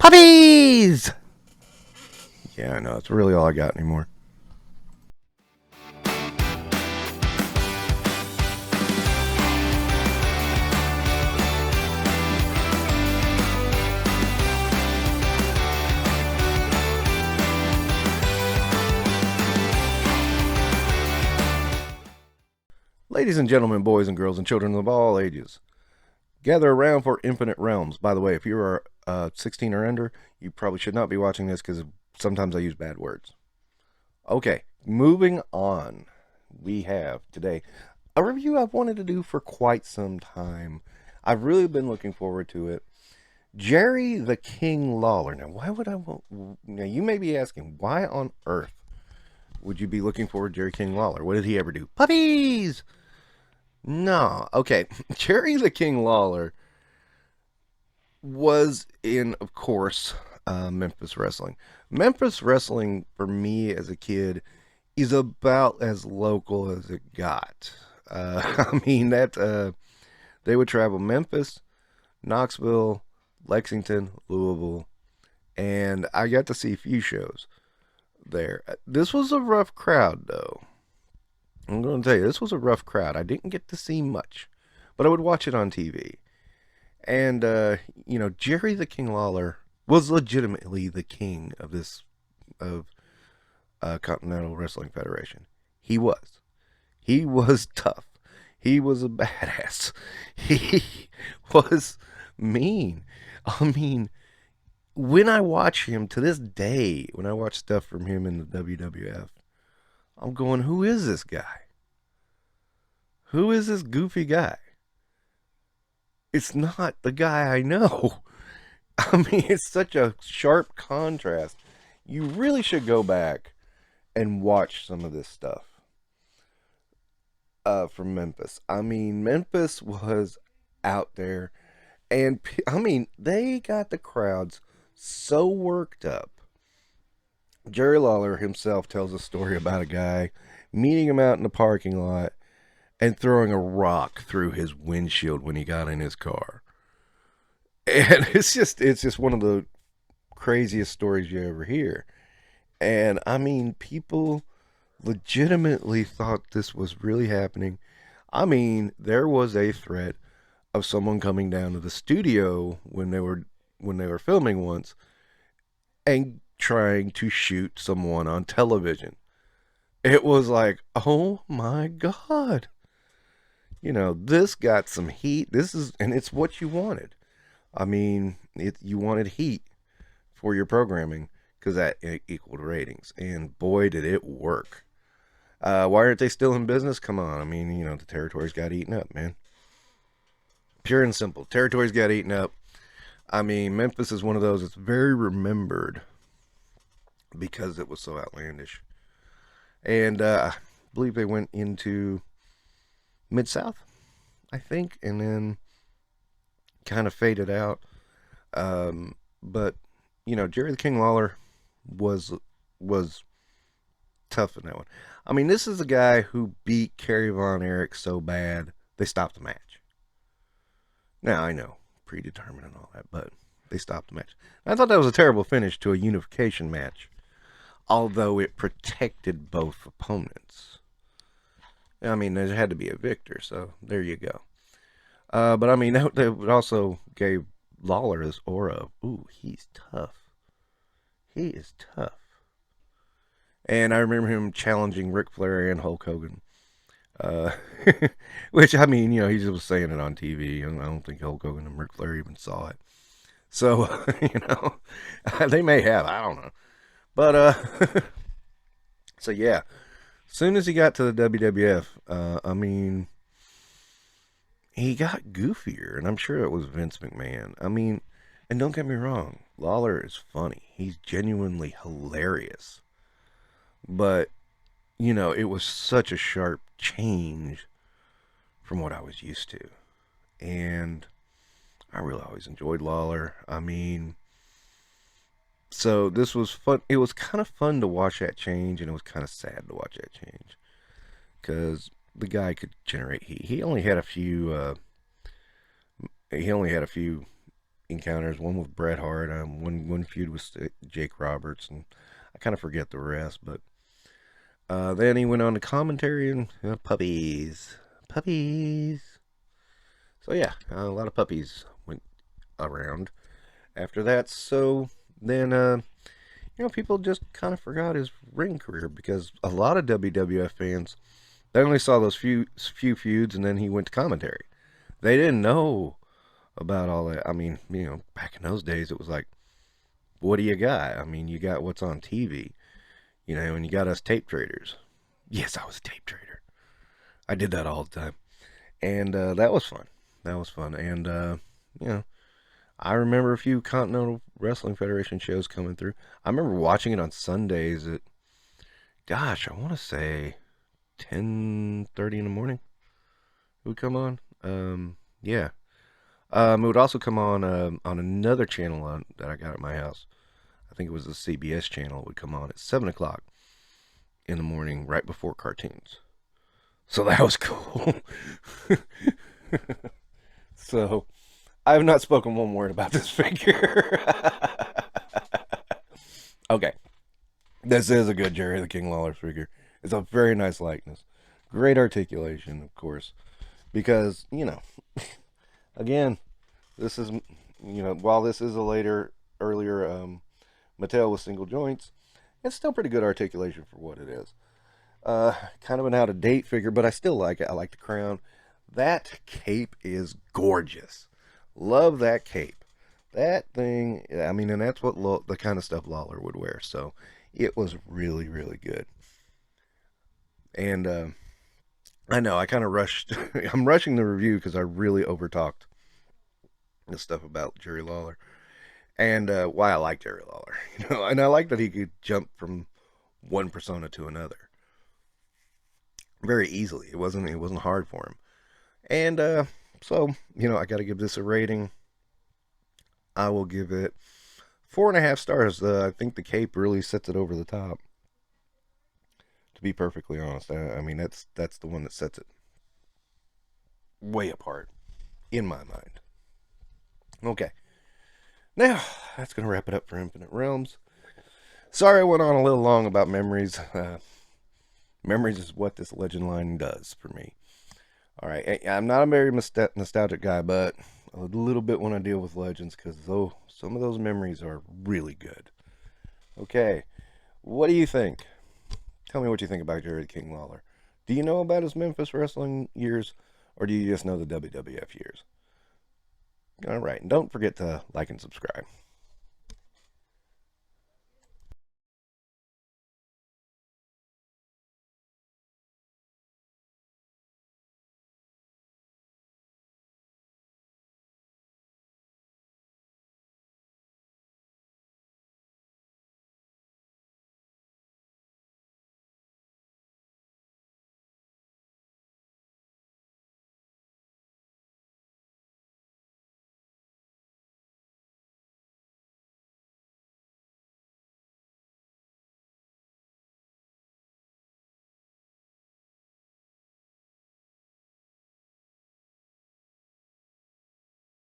Puppies! Yeah, I know. It's really all I got anymore. Ladies and gentlemen, boys and girls, and children of all ages, gather around for Infinite Realms. By the way, if you are 16 or under, you probably should not be watching this because sometimes I use bad words. Okay, moving on. We have today a review I've wanted to do for quite some time. I've really been looking forward to it. Jerry the King Lawler. Now, why would I want... Now, you may be asking, why on earth would you be looking forward to Jerry King Lawler? What did he ever do? Puppies! No. Okay. Jerry the King Lawler was in, of course, Memphis Wrestling. Memphis Wrestling, for me as a kid, is about as local as it got. I mean, they would travel Memphis, Knoxville, Lexington, Louisville, and I got to see a few shows there. This was a rough crowd, though. I'm going to tell you, this was a rough crowd. I didn't get to see much, but I would watch it on TV. And, Jerry the King Lawler was legitimately the king of Continental Wrestling Federation. He was. He was tough. He was a badass. He was mean. I mean, when I watch him to this day, when I watch stuff from him in the WWF, I'm going, who is this guy? Who is this goofy guy? It's not the guy I know. I mean, it's such a sharp contrast. You really should go back and watch some of this stuff from Memphis. I mean, Memphis was out there. And, I mean, they got the crowds so worked up. Jerry Lawler himself tells a story about a guy meeting him out in the parking lot and throwing a rock through his windshield when he got in his car. And it's just one of the craziest stories you ever hear. And I mean, people legitimately thought this was really happening. I mean, there was a threat of someone coming down to the studio when they were filming once and trying to shoot someone on television. It was like, oh my God. This got some heat. And it's what you wanted. I mean, you wanted heat for your programming because that equaled ratings. And boy, did it work. Why aren't they still in business? Come on. I mean, the territories got eaten up, man. Pure and simple. Territories got eaten up. I mean, Memphis is one of those that's very remembered because it was so outlandish. And I believe they went into Mid-South, I think, and then kind of faded out. But, Jerry the King Lawler was tough in that one. I mean, this is a guy who beat Kerry Von Erich so bad, they stopped the match. Now, I know, predetermined and all that, but they stopped the match. I thought that was a terrible finish to a unification match, although it protected both opponents. I mean, there had to be a victor, so there you go. But I mean, that also gave Lawler this aura of, ooh, he's tough. He is tough. And I remember him challenging Ric Flair and Hulk Hogan. Which, I mean, he just was saying it on TV, and I don't think Hulk Hogan and Ric Flair even saw it. So, they may have, I don't know. But, so yeah, as soon as he got to the WWF, I mean, he got goofier, and I'm sure it was Vince McMahon. I mean, and don't get me wrong, Lawler is funny. He's genuinely hilarious. But, it was such a sharp change from what I was used to. And I really always enjoyed Lawler. I mean, so this was fun. It was kind of fun to watch that change, and it was kind of sad to watch that change. Because the guy could generate heat. He only had a few encounters. One with Bret Hart. One feud with Jake Roberts, and I kind of forget the rest. But then he went on to commentary and puppies, puppies. So yeah, a lot of puppies went around after that. So then, people just kind of forgot his ring career because a lot of WWF fans, they only saw those few feuds, and then he went to commentary. They didn't know about all that. I mean, back in those days, it was like, what do you got? I mean, you got what's on TV, and you got us tape traders. Yes, I was a tape trader. I did that all the time, and that was fun. That was fun, and I remember a few Continental Wrestling Federation shows coming through. I remember watching it on Sundays at, gosh, I want to say 10:30 in the morning. It would come on. Yeah. It would also come on another channel that I got at my house. I think it was the CBS channel. It would come on at 7 o'clock in the morning, right before cartoons. So that was cool. So I have not spoken one word about this figure. Okay, this is a good Jerry the King Lawler figure. It's a very nice likeness, great articulation, of course, because again, this is while this is a earlier Mattel with single joints, it's still pretty good articulation for what it is. Kind of an out of date figure, but I still like it. I like the crown. That cape is gorgeous. Love that cape. That thing, I mean, and that's what the kind of stuff Lawler would wear. So it was really, really good. And I know I kind of rushed. I'm rushing the review because I really overtalked the stuff about Jerry Lawler and why I like Jerry Lawler. And I like that he could jump from one persona to another very easily. It wasn't hard for him. And so I got to give this a rating. I will give it 4.5 stars. I think the cape really sets it over the top. To be perfectly honest, I mean that's the one that sets it way apart in my mind. Okay, now that's gonna wrap it up for Infinite Realms. Sorry I went on a little long about memories. Memories is what this legend line does for me. All right, I'm not a very nostalgic guy, but a little bit when I deal with legends because some of those memories are really good. Okay, what do you think? Tell me what you think about Jerry King Lawler. Do you know about his Memphis wrestling years, or do you just know the WWF years? All right, and don't forget to like and subscribe.